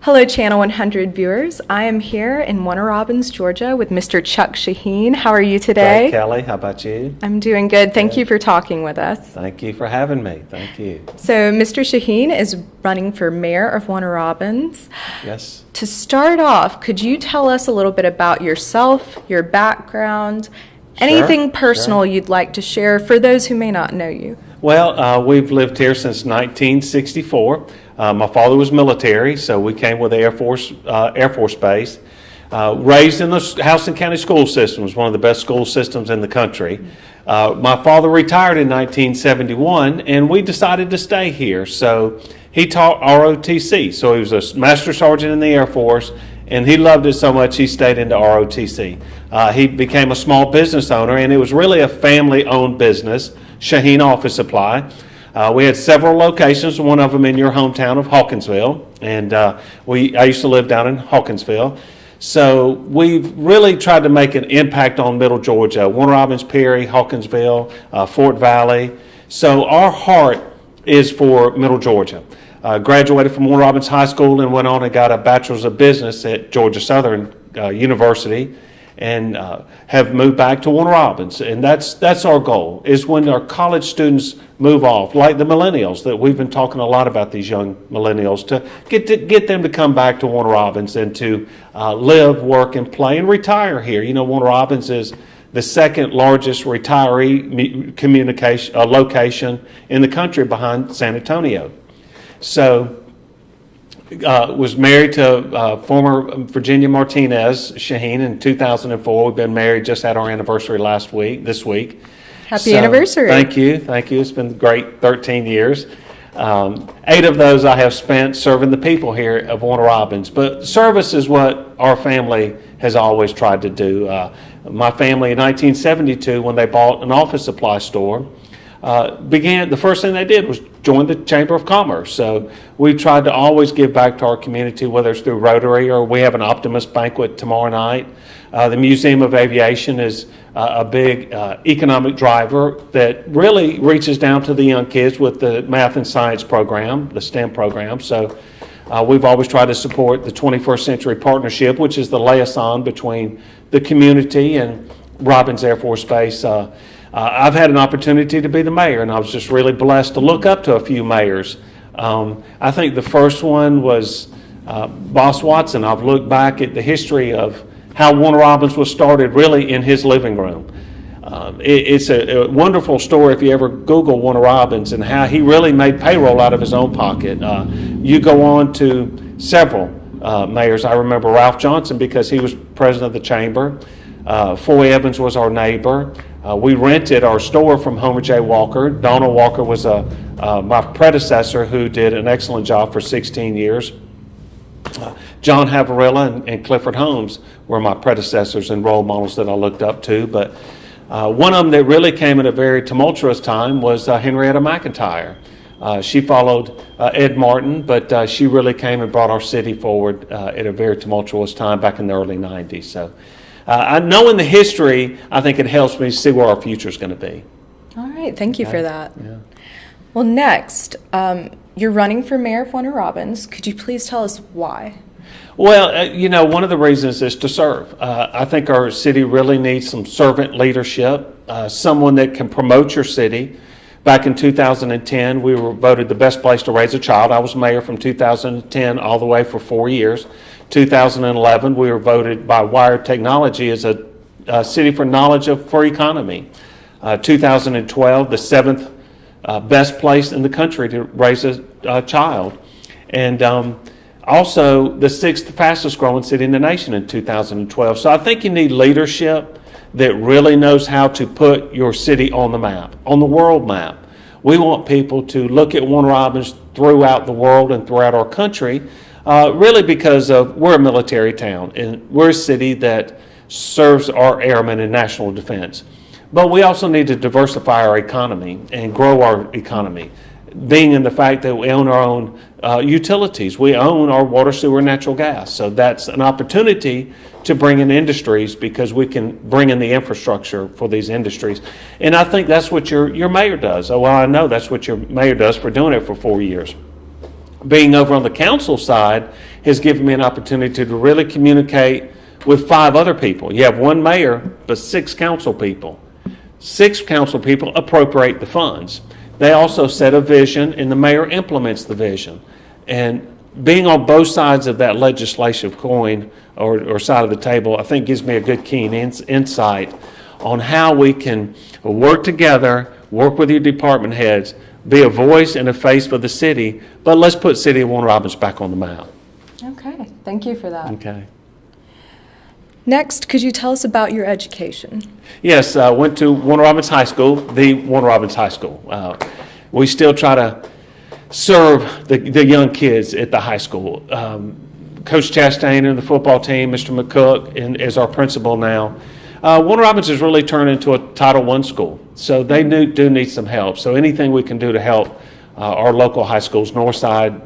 Hello, Channel 100 viewers. I am here in Warner Robins, Georgia with Mr. Chuck Shaheen. How are you today? Great, Kelly. How about you? I'm doing good. Thank you for talking with us. Thank you for having me. Thank you. So, Mr. Shaheen is running for mayor of Warner Robins. Yes. To start off, could you tell us a little bit about yourself, your background, anything personal you'd like to share for those who may not know you? Well, we've lived here since 1964. My father was military, so we came with the Air Force Base. Raised in the Houston County school system, was one of the best school systems in the country. My father retired in 1971, and we decided to stay here. So he taught ROTC, so he was a master sergeant in the Air Force, and he loved it so much he stayed into ROTC. He became a small business owner, and it was really a family-owned business, Shaheen Office Supply. We had several locations, one of them in your hometown of Hawkinsville, and I used to live down in Hawkinsville. So we've really tried to make an impact on Middle Georgia, Warner Robins, Perry, Hawkinsville, Fort Valley. So our heart is for Middle Georgia. Graduated from Warner Robins High School and went on and got a Bachelor's of Business at Georgia Southern University, and have moved back to Warner Robins. And that's our goal, is when our college students move off, like the millennials, that we've been talking a lot about, these young millennials, to get them to come back to Warner Robins and to live, work, and play and retire here. You know, Warner Robins is the second largest retiree communication location in the country behind San Antonio. So was married to former Virginia Martinez Shaheen in 2004. We've been married, just had our anniversary this week. Happy anniversary. Thank you. It's been great 13 years. 8 of those I have spent serving the people here of Warner Robins. But service is what our family has always tried to do. My family in 1972, when they bought an office supply store, the first thing they did was join the Chamber of Commerce. So we tried to always give back to our community, whether it's through Rotary or we have an Optimist banquet tomorrow night. The Museum of Aviation is a big economic driver that really reaches down to the young kids with the math and science program, the STEM program. So we've always tried to support the 21st Century Partnership, which is the liaison between the community and Robins Air Force Base. I've had an opportunity to be the mayor, and I was just really blessed to look up to a few mayors. I think the first one was Boss Watson. I've looked back at the history of how Warner Robins was started really in his living room. It's a wonderful story if you ever Google Warner Robins and how he really made payroll out of his own pocket. You go on to several mayors. I remember Ralph Johnson because he was president of the chamber. Foy Evans was our neighbor. We rented our store from Homer J. Walker. Donald Walker was my predecessor, who did an excellent job for 16 years. John Havarilla and Clifford Holmes were my predecessors and role models that I looked up to. But one of them that really came at a very tumultuous time was Henrietta McIntyre. She followed Ed Martin, but she really came and brought our city forward at a very tumultuous time back in the early 90s. So knowing the history, I think it helps me see where our future is going to be. All right. Thank you for that. Yeah. Well, next, you're running for mayor of Warner Robins. Could you please tell us why? Well, one of the reasons is to serve. I think our city really needs some servant leadership, someone that can promote your city. Back in 2010, we were voted the best place to raise a child. I was mayor from 2010 all the way for 4 years. 2011, we were voted by Wired Technology as a city for knowledge for economy. 2012, the 7th best place in the country to raise a child. And also the 6th fastest growing city in the nation in 2012. So I think you need leadership that really knows how to put your city on the map, on the world map. We want people to look at Warner Robins throughout the world and throughout our country, really because we're a military town and we're a city that serves our airmen in national defense. But we also need to diversify our economy and grow our economy, being in the fact that we own our own utilities. We own our water, sewer, and natural gas. So that's an opportunity to bring in industries because we can bring in the infrastructure for these industries. And I think that's what your mayor does. Well, I know that's what your mayor does for doing it for 4 years. being over on the council side has given me an opportunity to really communicate with 5 other people. You have 1 mayor, but 6 council people. 6 council people appropriate the funds. They also set a vision, and the mayor implements the vision. And being on both sides of that legislative coin or side of the table, I think gives me a good keen insight on how we can work together, work with your department heads, be a voice and a face for the city, but let's put City of Warner Robins back on the map. Okay, thank you for that. Okay. Next, could you tell us about your education? Yes, I went to Warner Robins High School, the Warner Robins High School. We still try to serve the young kids at the high school. Coach Chastain and the football team, Mr. McCook is our principal now. Warner Robins has really turned into a Title I school, so they do need some help. So anything we can do to help our local high schools, Northside,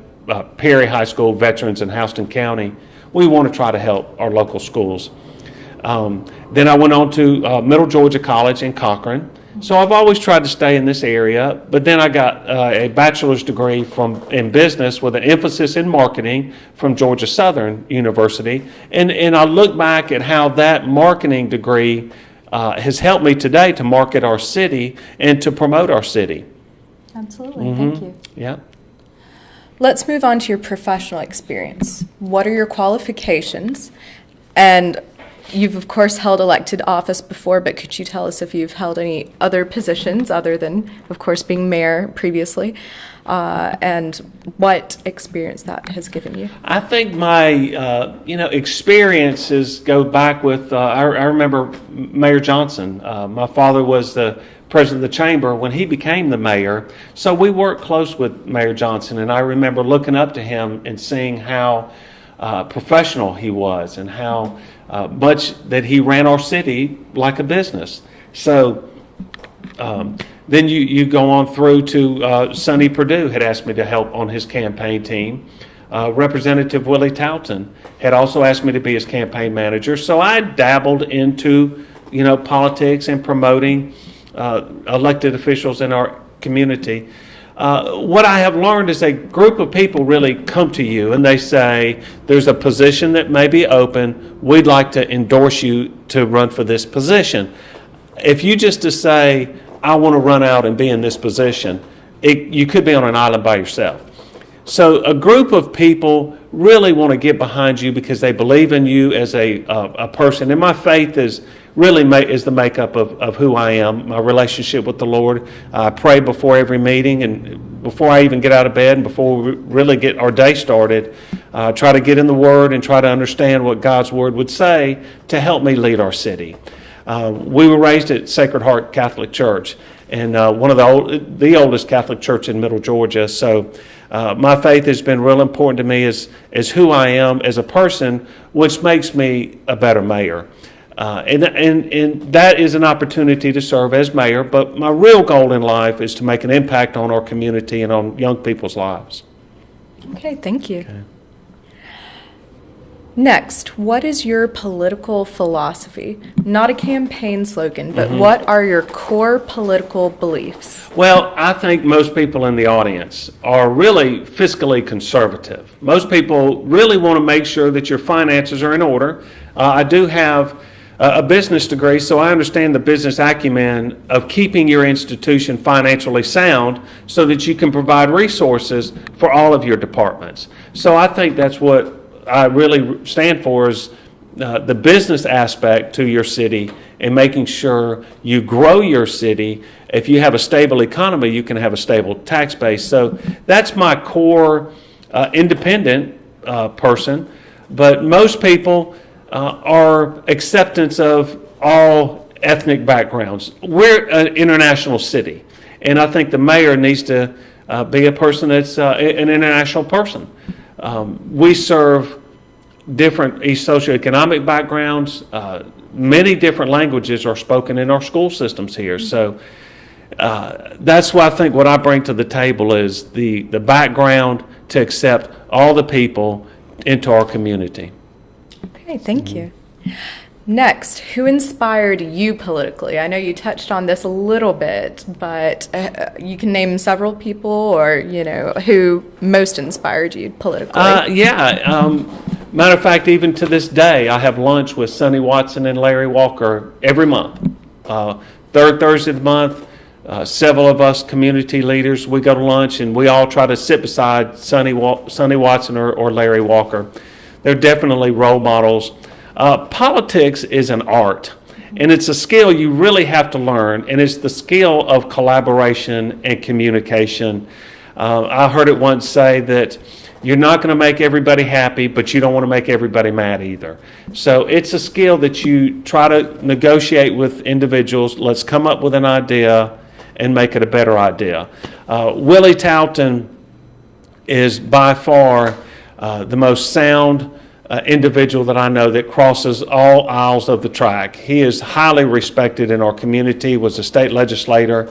Perry High School, Veterans, and Houston County, we want to try to help our local schools. Then I went on to Middle Georgia College in Cochran. So I've always tried to stay in this area, but then I got a bachelor's degree in business with an emphasis in marketing from Georgia Southern University. And I look back at how that marketing degree has helped me today to market our city and to promote our city. Absolutely, thank you. Yeah. Let's move on to your professional experience. What are your qualifications? And you've, of course, held elected office before, but could you tell us if you've held any other positions other than, of course, being mayor previously, and what experience that has given you? I think my, experiences go back with, I remember Mayor Johnson. My father was the president of the chamber when he became the mayor, so we worked close with Mayor Johnson, and I remember looking up to him and seeing how professional he was and how much that he ran our city like a business. So then you go on through to Sonny Perdue had asked me to help on his campaign team. Representative Willie Towton had also asked me to be his campaign manager. So I dabbled into politics and promoting elected officials in our community. What I have learned is a group of people really come to you and they say, there's a position that may be open. We'd like to endorse you to run for this position. If you just to say, I want to run out and be in this position, you could be on an island by yourself. So a group of people really want to get behind you because they believe in you as a person. And my faith is really is the makeup of who I am, my relationship with the Lord. I pray before every meeting and before I even get out of bed and before we really get our day started, try to get in the Word and try to understand what God's Word would say to help me lead our city. We were raised at Sacred Heart Catholic Church, and one of the oldest Catholic church in Middle Georgia. So my faith has been real important to me as who I am as a person, which makes me a better mayor. And that is an opportunity to serve as mayor, but my real goal in life is to make an impact on our community and on young people's lives. Okay, thank you. Okay. Next, what is your political philosophy? Not a campaign slogan, but what are your core political beliefs? Well, I think most people in the audience are really fiscally conservative. Most people really want to make sure that your finances are in order. I do have a business degree, so I understand the business acumen of keeping your institution financially sound so that you can provide resources for all of your departments. So I think that's what I really stand for is the business aspect to your city and making sure you grow your city. If you have a stable economy, you can have a stable tax base. So that's my core independent person. But most people are acceptance of all ethnic backgrounds. We're an international city, and I think the mayor needs to be a person that's an international person. We serve different socioeconomic backgrounds. Many different languages are spoken in our school systems here. So that's why I think what I bring to the table is the background to accept all the people into our community. Okay, thank you. Next, who inspired you politically? I know you touched on this a little bit, but you can name several people or, who most inspired you politically. Matter of fact, even to this day, I have lunch with Sonny Watson and Larry Walker every month. Third Thursday of the month, several of us community leaders, we go to lunch and we all try to sit beside Sonny Watson or Larry Walker. They're definitely role models. Politics is an art, and it's a skill you really have to learn, and it's the skill of collaboration and communication. I heard it once say that you're not going to make everybody happy, but you don't want to make everybody mad either. So it's a skill that you try to negotiate with individuals. Let's come up with an idea and make it a better idea. Willie Talton is by far the most sound individual that I know that crosses all aisles of the track. He is highly respected in our community, was a state legislator,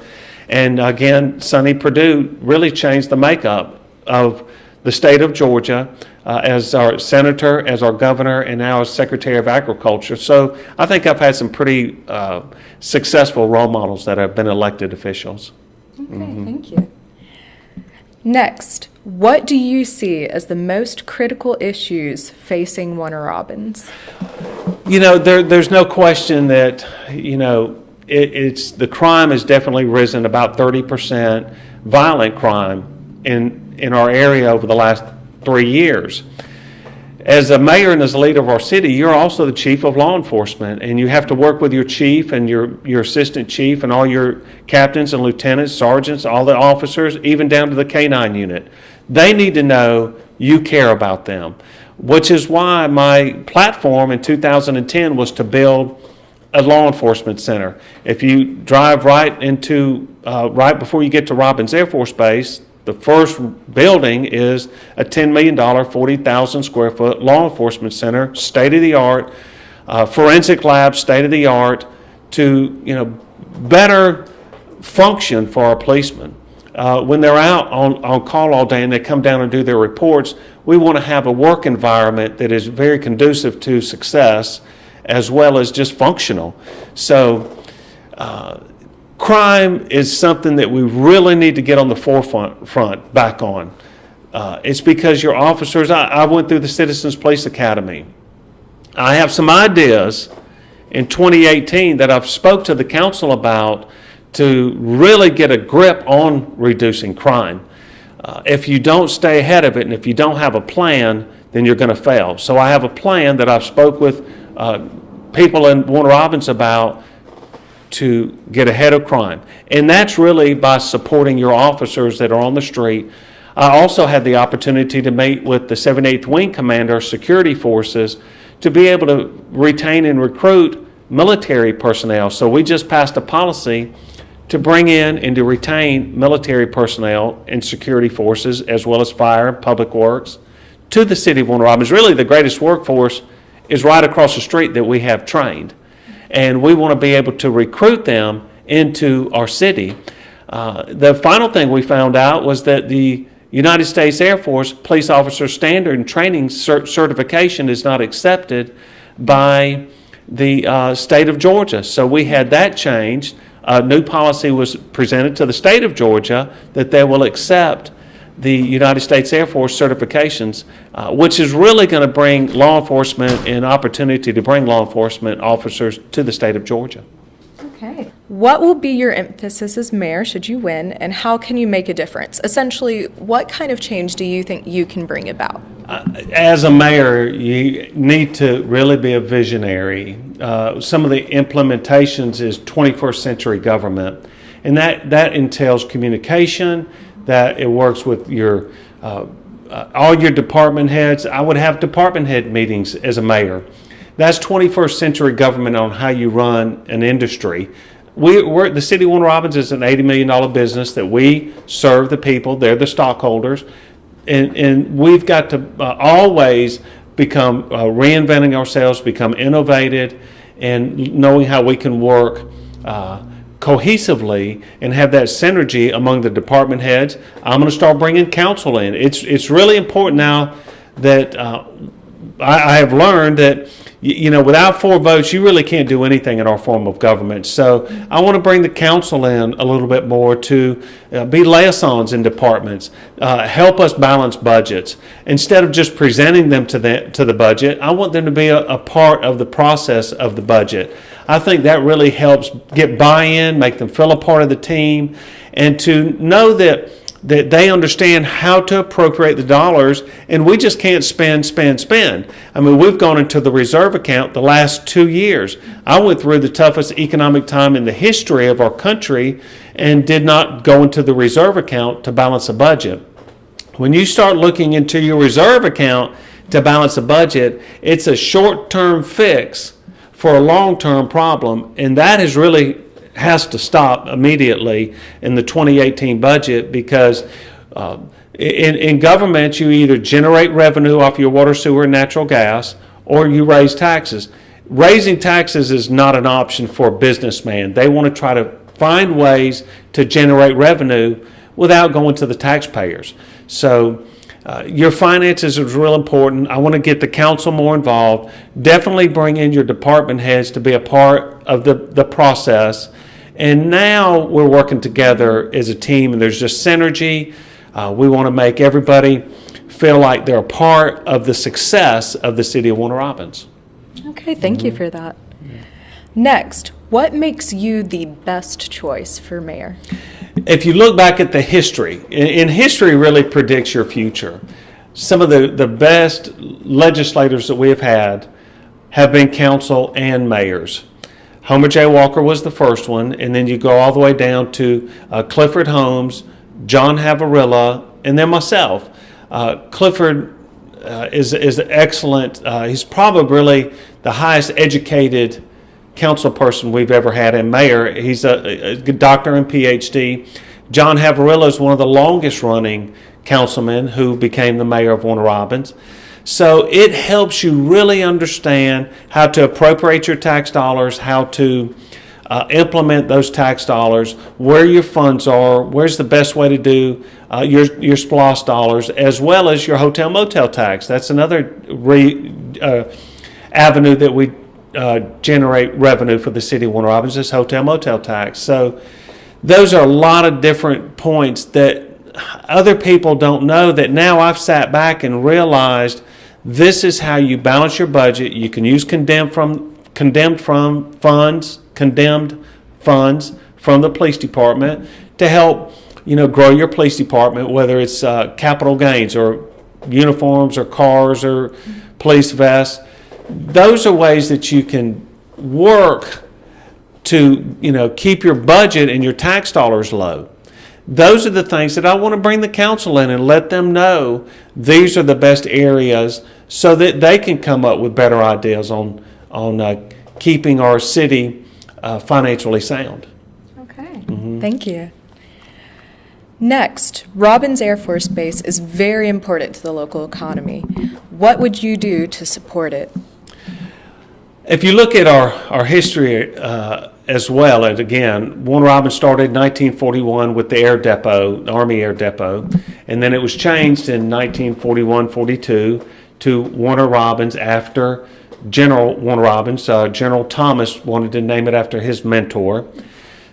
and again, Sonny Perdue really changed the makeup of the state of Georgia as our senator, as our governor, and now as Secretary of Agriculture. So I think I've had some pretty successful role models that have been elected officials. Okay, Thank you. Next, what do you see as the most critical issues facing Warner Robins? There's no question that, it's the crime has definitely risen about 30%, violent crime in our area over the last 3 years. As a mayor and as a leader of our city, you're also the chief of law enforcement, and you have to work with your chief and your assistant chief and all your captains and lieutenants, sergeants, all the officers, even down to the K-9 unit. They need to know you care about them, which is why my platform in 2010 was to build a law enforcement center. If you drive right before you get to Robins Air Force Base, the first building is a $10 million, 40,000 square foot law enforcement center, state-of-the-art, forensic lab, state-of-the-art, to better function for our policemen. When they're out on call all day and they come down and do their reports, we want to have a work environment that is very conducive to success as well as just functional. So crime is something that we really need to get on the forefront back on. It's because your officers, I went through the Citizens Police Academy. I have some ideas in 2018 that I've spoke to the council about to really get a grip on reducing crime. If you don't stay ahead of it and if you don't have a plan, then you're going to fail. So I have a plan that I've spoke with people in Warner Robins about to get ahead of crime. And that's really by supporting your officers that are on the street. I also had the opportunity to meet with the 78th Wing Commander Security Forces to be able to retain and recruit military personnel. So we just passed a policy to bring in and to retain military personnel and security forces as well as fire and public works to the city of Warner Robins. Really the greatest workforce is right across the street that we have trained. And we want to be able to recruit them into our city. The final thing we found out was that the United States Air Force Police Officer Standard and Training Certification is not accepted by the state of Georgia. So we had that changed. A new policy was presented to the state of Georgia that they will accept the United States Air Force certifications, which is really going to bring law enforcement an opportunity to bring law enforcement officers to the state of Georgia. Okay. What will be your emphasis as mayor should you win, and how can you make a difference? Essentially, what kind of change do you think you can bring about? As a mayor, you need to really be a visionary. Some of the implementations is 21st century government, and that entails communication, that it works with your all your department heads. I would have department head meetings as a mayor. That's 21st century government on how you run an industry. We're the city of Warner Robins is an $80 million business that we serve the people. They're the stockholders. And we've got to always become reinventing ourselves, become innovative, and knowing how we can work cohesively and have that synergy among the department heads. I'm going to start bringing council in. It's really important now that I have learned that, without 4 votes, you really can't do anything in our form of government. So I want to bring the council in a little bit more to be liaisons in departments, help us balance budgets. Instead of just presenting them to the budget, I want them to be a part of the process of the budget. I think that really helps get buy-in, make them feel a part of the team, and to know that they understand how to appropriate the dollars, and we just can't spend. I mean, we've gone into the reserve account the last 2 years. I went through the toughest economic time in the history of our country and did not go into the reserve account to balance a budget. When you start looking into your reserve account to balance a budget, it's a short-term fix for a long-term problem, and that has to stop immediately in the 2018 budget, because in government you either generate revenue off your water, sewer, and natural gas, or you raise taxes. Raising taxes is not an option for a businessman. They want to try to find ways to generate revenue without going to the taxpayers. So your finances is real important. I want to get the council more involved. Definitely bring in your department heads to be a part of the process. And now we're working together as a team, and there's just synergy. We want to make everybody feel like they're a part of the success of the city of Warner Robins. Okay, thank you for that. Next, what makes you the best choice for mayor? If you look back at the history, and history really predicts your future, some of the best legislators that we have been council and mayors. Homer J. Walker was the first one, and then you go all the way down to Clifford Holmes, John Havarilla, and then myself. Clifford is excellent. He's probably really the highest educated council person we've ever had, and mayor. He's a doctor and PhD. John Havarilla is one of the longest running councilmen who became the mayor of Warner Robins. So it helps you really understand how to appropriate your tax dollars, how to implement those tax dollars, where your funds are, where's the best way to do your SPLOST dollars, as well as your hotel motel tax. That's another avenue that we generate revenue for the city of Warner Robins, is hotel motel tax. So those are a lot of different points that other people don't know, that now I've sat back and realized this is how you balance your budget. You can use condemned funds from the police department to help grow your police department, whether it's capital gains or uniforms or cars or police vests. Those are ways that you can work to keep your budget and your tax dollars low. Those are the things that I want to bring the council in and let them know these are the best areas, so that they can come up with better ideas on keeping our city financially sound. Okay, Thank you. Next, Robins Air Force Base is very important to the local economy. What would you do to support it? If you look at our history as well, and again, Warner Robins started in 1941 with the Air Depot, the Army Air Depot, and then it was changed in 1941-42 to Warner Robins after General Warner Robins. General Thomas wanted to name it after his mentor.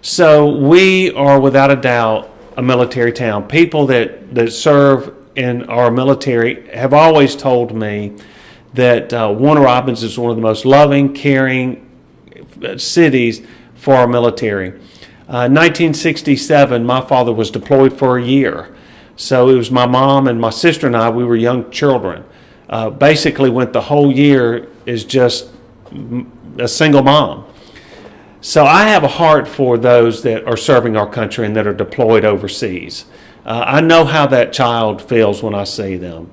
So we are without a doubt a military town. People that serve in our military have always told me that Warner Robins is one of the most loving, caring cities for our military. 1967, my father was deployed for a year. So it was my mom and my sister and I, we were young children. Basically went the whole year as just a single mom. So I have a heart for those that are serving our country and that are deployed overseas. I know how that child feels when I see them.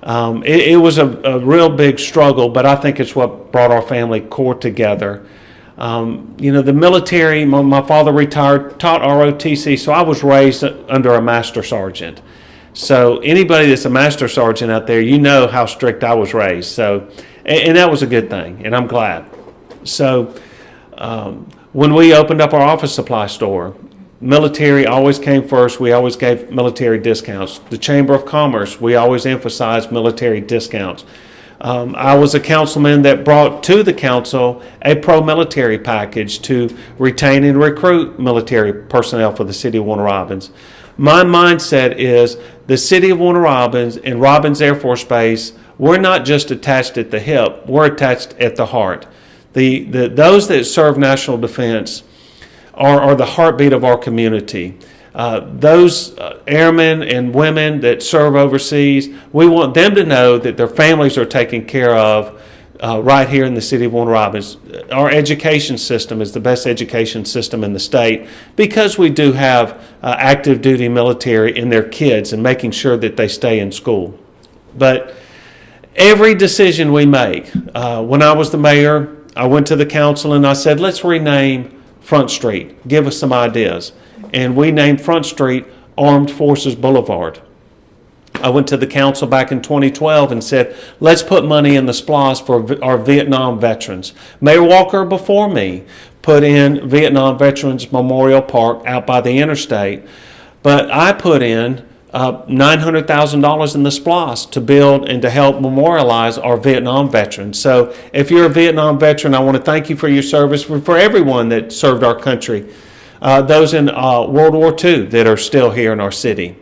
It was a real big struggle, but I think it's what brought our family core together. The military, my father retired, taught ROTC, so I was raised under a master sergeant. So anybody that's a master sergeant out there, you know how strict I was raised. So, and that was a good thing, and I'm glad. So when we opened up our office supply store, military always came first. We always gave military discounts. The Chamber of Commerce, we always emphasized military discounts. I was a councilman that brought to the council a pro-military package to retain and recruit military personnel for the city of Warner Robins. My mindset is the city of Warner Robins and Robins Air Force Base, we're not just attached at the hip, we're attached at the heart. Those that serve national defense are the heartbeat of our community. Those airmen and women that serve overseas, we want them to know that their families are taken care of right here in the city of Warner Robins. Our education system is the best education system in the state because we do have active duty military in their kids and making sure that they stay in school. But every decision we make, when I was the mayor, I went to the council and I said, let's rename Front Street. Give us some ideas. And we named Front Street Armed Forces Boulevard. I went to the council back in 2012 and said, let's put money in the SPLOST for our Vietnam veterans. Mayor Walker before me put in Vietnam Veterans Memorial Park out by the interstate. But I put in $900,000 in the SPLOST to build and to help memorialize our Vietnam veterans. So if you're a Vietnam veteran, I want to thank you for your service, for everyone that served our country. Those in World War II that are still here in our city.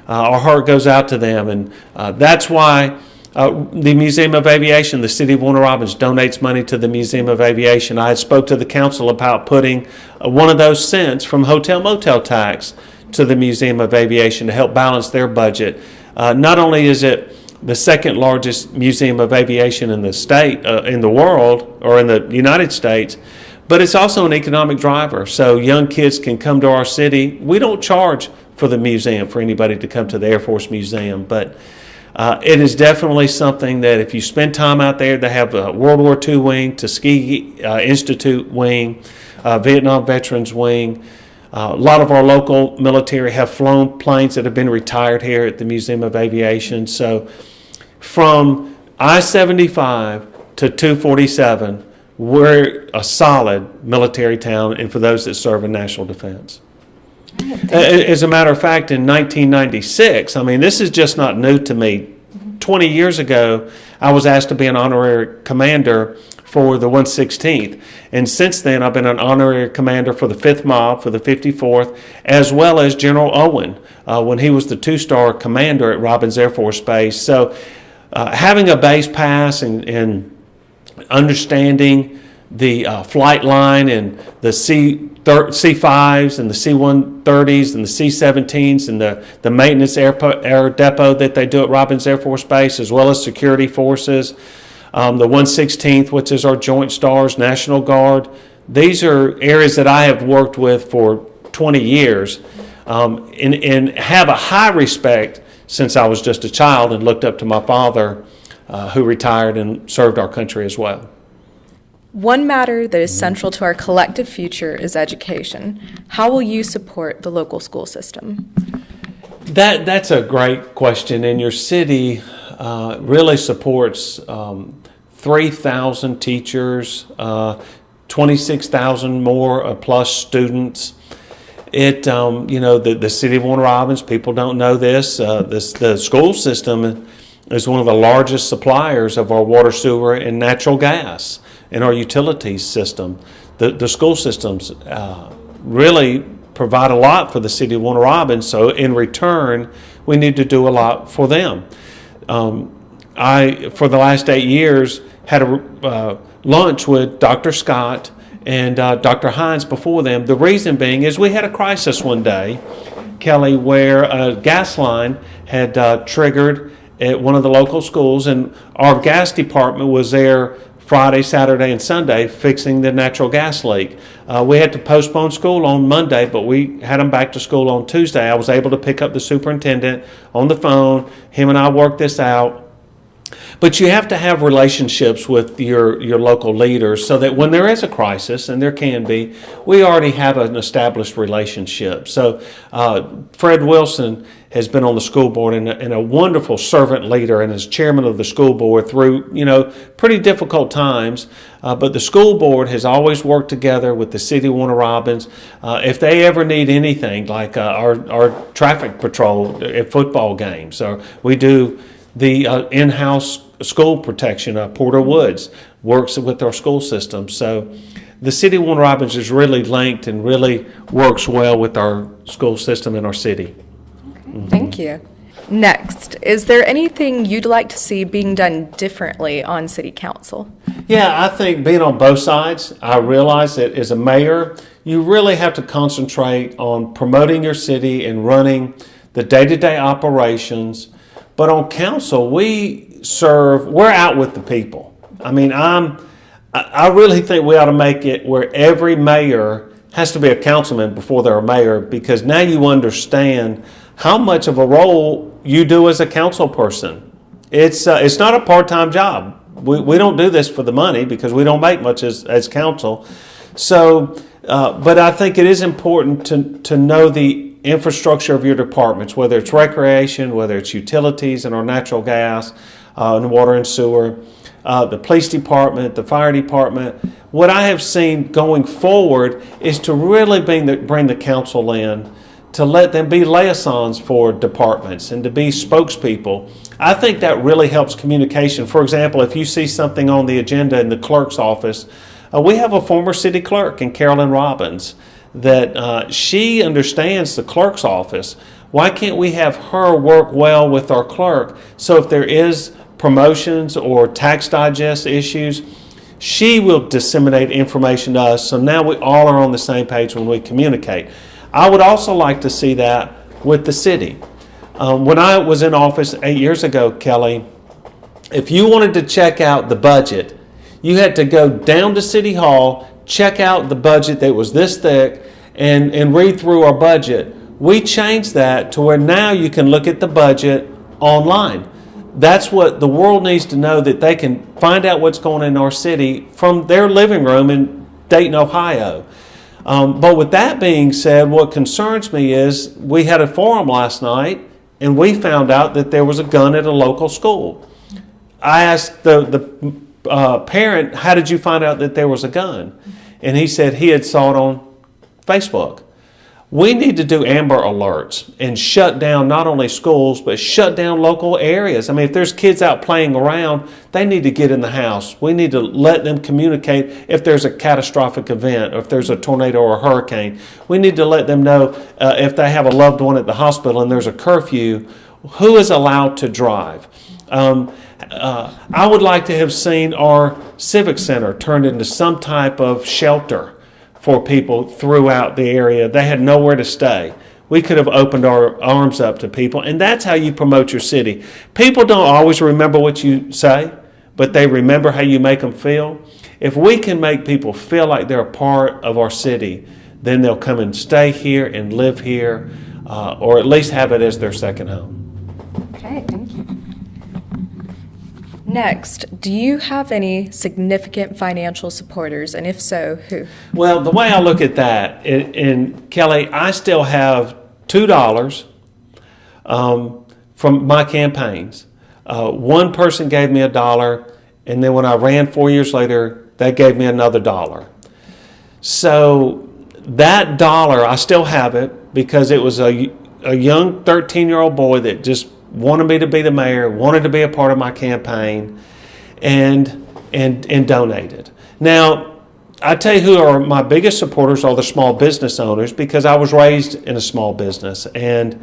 Our heart goes out to them, and that's why the Museum of Aviation, the city of Warner Robins, donates money to the Museum of Aviation. I had spoke to the council about putting one of those cents from hotel motel tax to the Museum of Aviation to help balance their budget. Not only is it the second largest museum of aviation in the state, in the world, or in the United States, but it's also an economic driver. So young kids can come to our city. We don't charge for the museum for anybody to come to the Air Force Museum, but it is definitely something that if you spend time out there, they have a World War II wing, Tuskegee Institute wing, Vietnam Veterans wing. A lot of our local military have flown planes that have been retired here at the Museum of Aviation. So from I-75 to 247, we're a solid military town, and for those that serve in national defense. As a matter of fact, in 1996, I mean, this is just not new to me. 20 years ago, I was asked to be an honorary commander for the 116th. And since then, I've been an honorary commander for the 5th Mob, for the 54th, as well as General Owen, when he was the 2-star commander at Robins Air Force Base. So having a base pass and understanding the flight line and the C5s and the C-130s and the C-17s and the maintenance air depot that they do at Robins Air Force Base, as well as security forces, the 116th, which is our Joint Stars, National Guard. These are areas that I have worked with for 20 years and have a high respect since I was just a child and looked up to my father, who retired and served our country as well. One matter that is central to our collective future is education. How will you support the local school system? That's a great question, and your city really supports 3,000 teachers, 26,000 more plus students. The city of Warner Robins, people don't know this. The school system is one of the largest suppliers of our water, sewer, and natural gas in our utilities system. The school systems really provide a lot for the city of Warner Robins, so in return, we need to do a lot for them. I, for the last 8 years, had a lunch with Dr. Scott and Dr. Hines before them. The reason being is we had a crisis one day, Kelly, where a gas line had triggered at one of the local schools, and our gas department was there Friday, Saturday, and Sunday fixing the natural gas leak. We had to postpone school on Monday, but we had them back to school on Tuesday. I was able to pick up the superintendent on the phone. Him and I worked this out. But you have to have relationships with your local leaders so that when there is a crisis, and there can be, we already have an established relationship. So Fred Wilson has been on the school board and a wonderful servant leader and is chairman of the school board through, pretty difficult times. But the school board has always worked together with the city of Warner Robins. If they ever need anything, like our traffic patrol at football games, or we do The in-house school protection, Porter Woods, works with our school system. So the city of Warner Robins is really linked and really works well with our school system in our city. Thank you. Next, is there anything you'd like to see being done differently on city council? Yeah, I think being on both sides, I realize that as a mayor, you really have to concentrate on promoting your city and running the day-to-day operations. But on council, we're out with the people. I mean, I really think we ought to make it where every mayor has to be a councilman before they're a mayor, because now you understand how much of a role you do as a council person. It's not a part-time job. We don't do this for the money because we don't make much as council. So, but I think it is important to know the infrastructure of your departments, whether it's recreation, whether it's utilities and our natural gas, and water and sewer, the police department, the fire department. What I have seen going forward is to really bring the council in, to let them be liaisons for departments and to be spokespeople. I think that really helps communication. For example, if you see something on the agenda in the clerk's office, we have a former city clerk in Carolyn Robbins that she understands the clerk's office. Why can't we have her work well with our clerk? So if there is promotions or tax digest issues, she will disseminate information to us. So now we all are on the same page when we communicate. I would also like to see that with the city. When I was in office 8 years ago, Kelly, if you wanted to check out the budget, you had to go down to City Hall, check out the budget that was this thick, and read through our budget. We changed that to where now you can look at the budget online. That's what the world needs to know, that they can find out what's going on in our city from their living room in Dayton, Ohio. But with that being said, what concerns me is we had a forum last night and we found out that there was a gun at a local school. I asked the parent, how did you find out that there was a gun? And he said he had saw it on Facebook. We need to do Amber Alerts and shut down not only schools, but shut down local areas. I mean, if there's kids out playing around, they need to get in the house. We need to let them communicate if there's a catastrophic event or if there's a tornado or a hurricane. We need to let them know if they have a loved one at the hospital and there's a curfew, who is allowed to drive. I would like to have seen our Civic Center turned into some type of shelter for people throughout the area. They had nowhere to stay. We could have opened our arms up to people, and that's how you promote your city. People don't always remember what you say, but they remember how you make them feel. If we can make people feel like they're a part of our city, then they'll come and stay here and live here, or at least have it as their second home. Okay, thank you. Next, do you have any significant financial supporters, and if so, who? Well, the way I look at that, and Kelly, I still have $2 from my campaigns. One person gave me $1, and then when I ran 4 years later, they gave me another $1. So that $1, I still have it because it was a young 13-year-old boy that just wanted me to be the mayor, wanted to be a part of my campaign, and donated. Now, I tell you who are my biggest supporters are the small business owners, because I was raised in a small business, and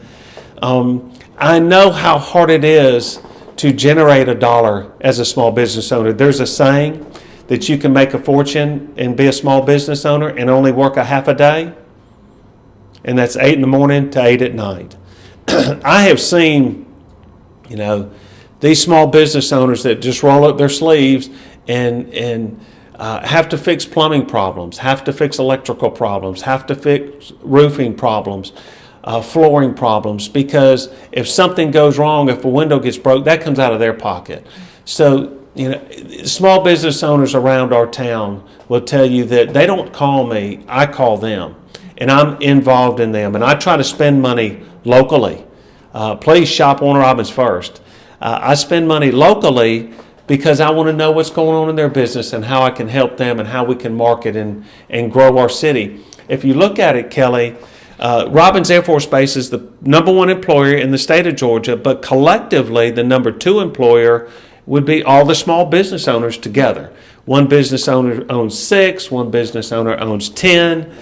I know how hard it is to generate $1 as a small business owner. There's a saying that you can make a fortune and be a small business owner and only work a half a day, and that's 8 in the morning to 8 at night. I have seen these small business owners that just roll up their sleeves and have to fix plumbing problems, have to fix electrical problems, have to fix roofing problems, flooring problems, because if something goes wrong, if a window gets broke, that comes out of their pocket. So, small business owners around our town will tell you that they don't call me, I call them, and I'm involved in them, and I try to spend money locally. Please shop Warner Robins first. I spend money locally because I want to know what's going on in their business and how I can help them and how we can market and grow our city. If you look at it, Kelly, Robins Air Force Base is the number one employer in the state of Georgia, but collectively the number two employer would be all the small business owners together. One business owner owns 6, one business owner owns 10.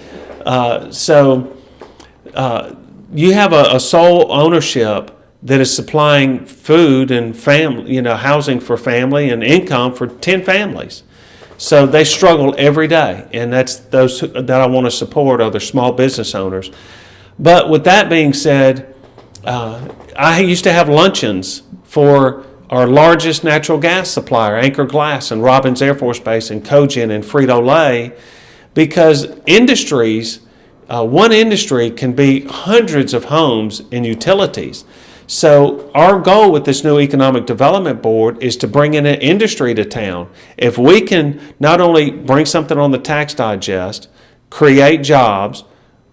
You have a sole ownership that is supplying food and family, housing for family and income for 10 families. So they struggle every day, and that's those that I want to support are the small business owners. But with that being said, I used to have luncheons for our largest natural gas supplier, Anchor Glass and Robins Air Force Base and Cogen and Frito-Lay, because one industry can be hundreds of homes and utilities. So our goal with this new Economic Development Board is to bring in an industry to town. If we can not only bring something on the tax digest, create jobs,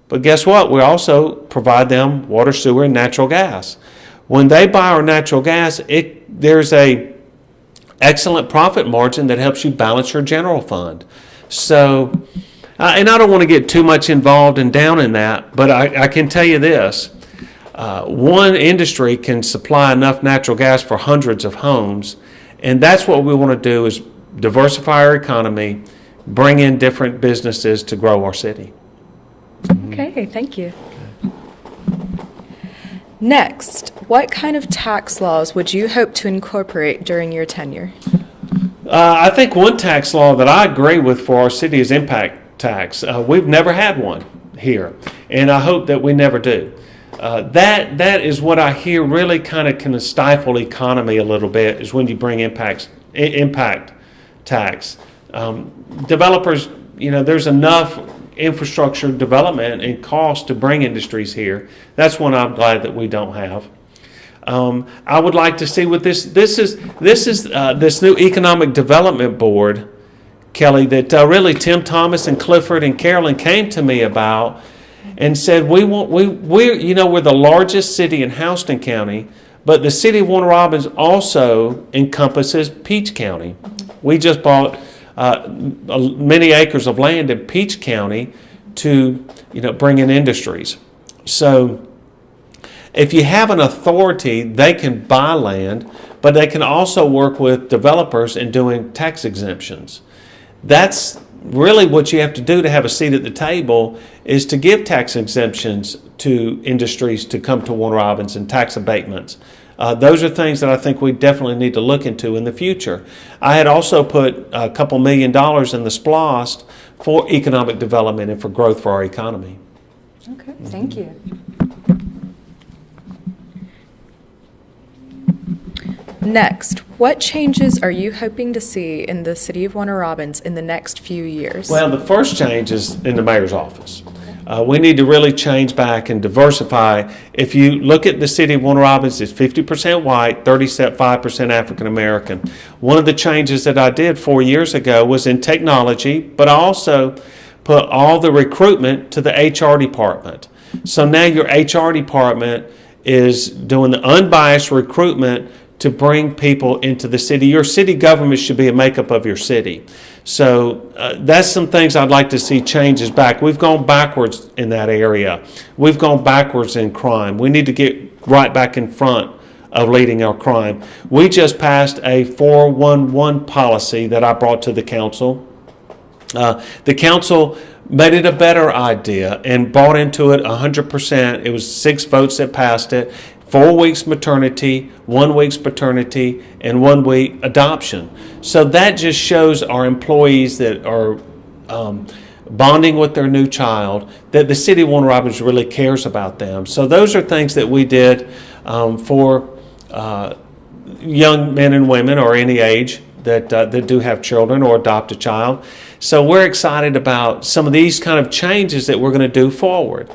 but guess what? We also provide them water, sewer, and natural gas. When they buy our natural gas, there's a excellent profit margin that helps you balance your general fund. So, and I don't want to get too much involved and down in that, but I can tell you this. One industry can supply enough natural gas for hundreds of homes, and that's what we want to do is diversify our economy, bring in different businesses to grow our city. Okay, thank you. Next, what kind of tax laws would you hope to incorporate during your tenure? I think one tax law that I agree with for our city is impact tax. We've never had one here, and I hope that we never do. That is what I hear really kind of stifle economy a little bit, is when you bring impact tax. Developers, there's enough infrastructure development and cost to bring industries here. That's one I'm glad that we don't have. I would like to see with this new Economic Development Board, Kelly, that really Tim Thomas and Clifford and Carolyn came to me about and said, we're the largest city in Houston County, but the city of Warner Robins also encompasses Peach County. We just bought many acres of land in Peach County to bring in industries. So if you have an authority, they can buy land, but they can also work with developers in doing tax exemptions. That's really what you have to do to have a seat at the table, is to give tax exemptions to industries to come to Warner Robins and tax abatements. Those are things that I think we definitely need to look into in the future. I had also put a couple $1 million in the SPLOST for economic development and for growth for our economy. Okay, thank you. Next, what changes are you hoping to see in the city of Warner Robins in the next few years? Well, the first change is in the mayor's office. We need to really change back and diversify. If you look at the city of Warner Robins, it's 50% white, 35% African American. One of the changes that I did 4 years ago was in technology, but I also put all the recruitment to the HR department. So now your HR department is doing the unbiased recruitment to bring people into the city. Your city government should be a makeup of your city. So that's some things I'd like to see changes back. We've gone backwards in that area. We've gone backwards in crime. We need to get right back in front of leading our crime. We just passed a 411 policy that I brought to the council. The council made it a better idea and bought into it 100%. It was 6 votes that passed it. 4 weeks maternity, 1 week's paternity, and 1 week adoption. So that just shows our employees that are bonding with their new child, that the city of Warner Robins really cares about them. So those are things that we did for young men and women or any age that do have children or adopt a child. So we're excited about some of these kind of changes that we're going to do forward.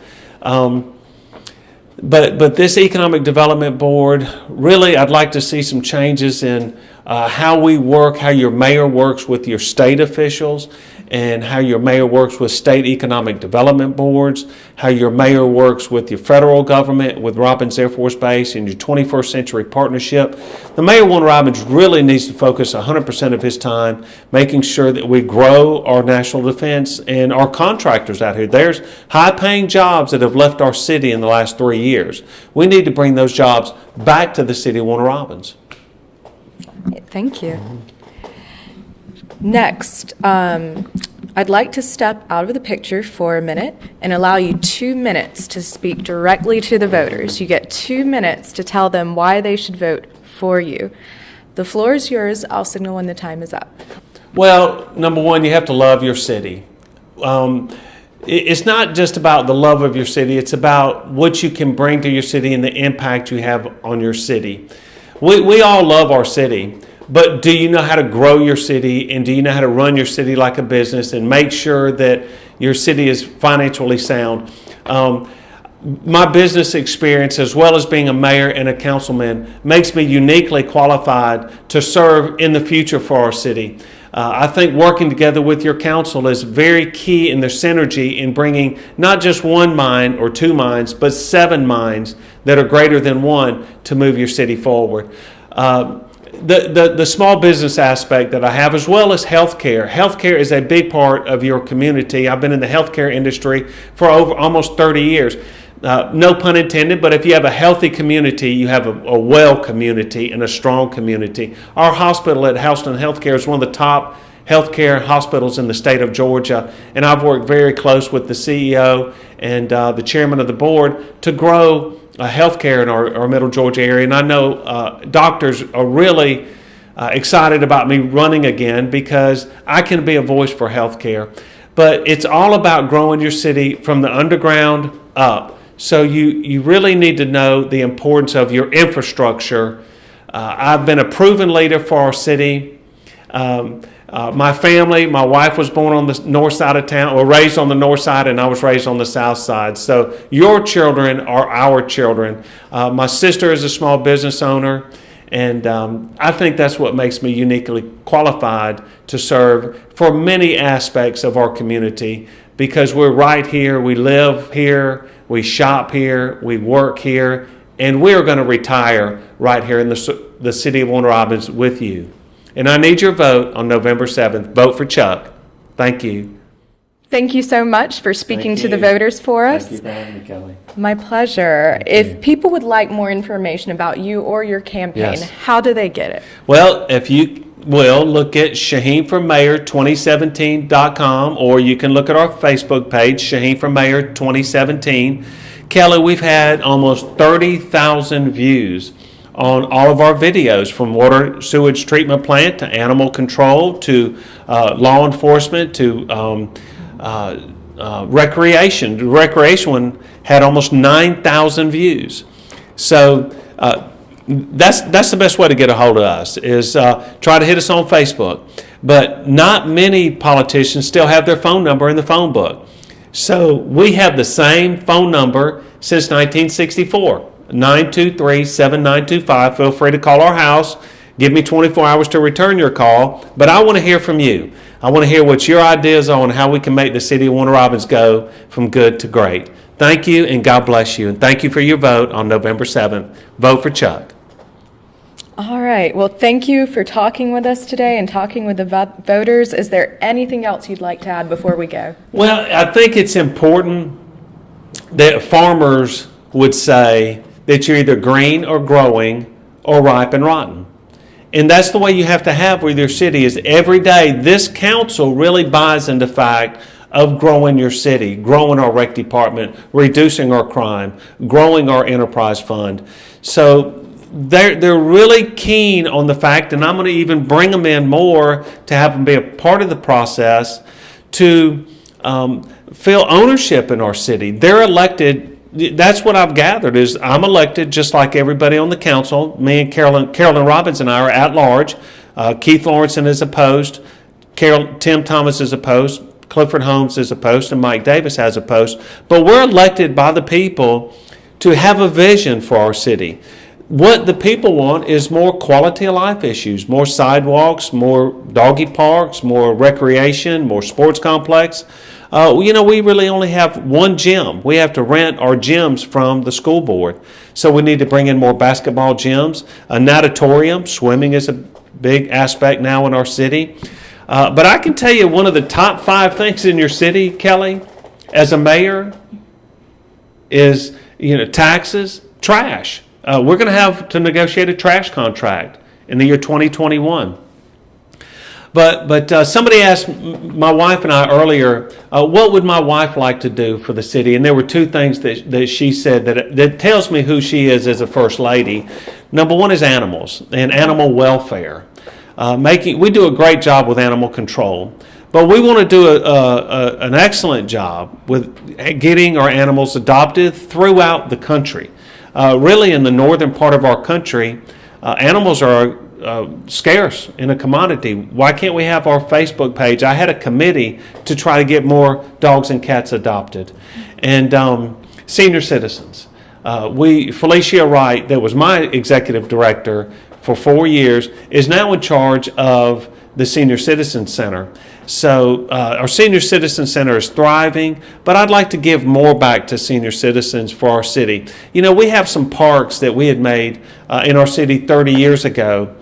But this Economic Development Board, really I'd like to see some changes in how we work, how your mayor works with your state officials, and how your mayor works with state economic development boards, how your mayor works with your federal government, with Robins Air Force Base and your 21st Century Partnership. The mayor of Warner Robins really needs to focus 100% of his time making sure that we grow our national defense and our contractors out here. There's high-paying jobs that have left our city in the last 3 years. We need to bring those jobs back to the city of Warner Robins. Thank you. Next, I'd like to step out of the picture for a minute and allow you 2 minutes to speak directly to the voters. You get 2 minutes to tell them why they should vote for you. The floor is yours. I'll signal when the time is up. Well, number one, you have to love your city. It's not just about the love of your city. It's about what you can bring to your city and the impact you have on your city. We all love our city, but do you know how to grow your city, and do you know how to run your city like a business and make sure that your city is financially sound? My business experience, as well as being a mayor and a councilman, makes me uniquely qualified to serve in the future for our city. I think working together with your council is very key in the synergy in bringing not just one mind or 2 minds, but 7 minds that are greater than one to move your city forward. The small business aspect that I have, as well as healthcare. Healthcare is a big part of your community. I've been in the healthcare industry for over almost 30 years. No pun intended, but if you have a healthy community, you have a well community and a strong community. Our hospital at Houston Healthcare is one of the top healthcare hospitals in the state of Georgia, and I've worked very close with the CEO and the chairman of the board to grow healthcare in our Middle Georgia area. And I know doctors are really excited about me running again because I can be a voice for healthcare. But it's all about growing your city from the underground up. So you really need to know the importance of your infrastructure. I've been a proven leader for our city. My family, my wife was born on the north side of town, or raised on the north side, and I was raised on the south side. So your children are our children. My sister is a small business owner, and I think that's what makes me uniquely qualified to serve for many aspects of our community, because we're right here, we live here, we shop here, we work here, and we're going to retire right here in the city of Warner Robins with you. And I need your vote on November 7th. Vote for Chuck. Thank you. Thank you so much for speaking to the voters for us. Thank you for having me, Kelly. My pleasure. If people would like more information about you or your campaign, Yes. how do they get it? Well, if you will, look at ShaheenForMayor2017.com, or you can look at our Facebook page, Shaheen for Mayor 2017. Kelly, we've had almost 30,000 views on all of our videos, from water sewage treatment plant to animal control to law enforcement to recreation. The recreation one had almost 9,000 views. So that's the best way to get a hold of us, is try to hit us on Facebook. But not many politicians still have their phone number in the phone book. So we have the same phone number since 1964, 923-7925. Feel free to call our house. Give me 24 hours to return your call. But I want to hear from you. I want to hear what your ideas are on how we can make the city of Warner Robins go from good to great. Thank you, and God bless you. And thank you for your vote on November 7th. Vote for Chuck. All right. Well, thank you for talking with us today and talking with the voters. Is there anything else you'd like to add before we go? Well, I think it's important that farmers would say that you're either green or growing or ripe and rotten. And that's the way you have to have with your city, is every day this council really buys into the fact of growing your city, growing our rec department, reducing our crime, growing our enterprise fund. So they're really keen on the fact, and I'm going to even bring them in more to have them be a part of the process, to feel ownership in our city. They're elected. That's what I've gathered, is I'm elected just like everybody on the council. Me and Carolyn Robbins and I are at large. Keith Lawrenson is opposed. Tim Thomas is opposed. Clifford Holmes is opposed, and Mike Davis has opposed. But we're elected by the people to have a vision for our city. what the people want is more quality of life issues, more sidewalks, more doggy parks, more recreation, more sports complex. We really only have one gym. We have to rent our gyms from the school board. So we need to bring in more basketball gyms, a natatorium. Swimming is a big aspect now in our city. But I can tell you one of the top 5 things in your city, Kelly, as a mayor, is taxes, trash. We're going to have to negotiate a trash contract in the year 2021. But somebody asked my wife and I earlier, what would my wife like to do for the city? And there were 2 things that she said that tells me who she is as a first lady. Number 1 is animals and animal welfare. We do a great job with animal control, but we want to do an excellent job with getting our animals adopted throughout the country. Really, in the northern part of our country, animals are scarce in a commodity. Why can't we have our Facebook page? I had a committee to try to get more dogs and cats adopted. And senior citizens. Felicia Wright, that was my executive director for 4 years, is now in charge of the Senior Citizen Center. So our Senior Citizen Center is thriving, but I'd like to give more back to senior citizens for our city. We have some parks that we had made in our city 30 years ago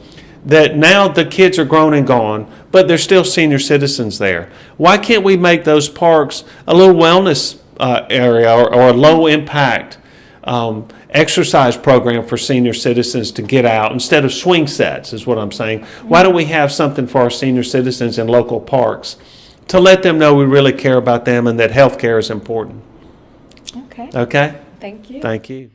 that now the kids are grown and gone, but there's still senior citizens there. Why can't we make those parks a little wellness area or a low impact exercise program for senior citizens to get out instead of swing sets, is what I'm saying. Why don't we have something for our senior citizens in local parks to let them know we really care about them and that health care is important? Okay. Okay? Thank you. Thank you.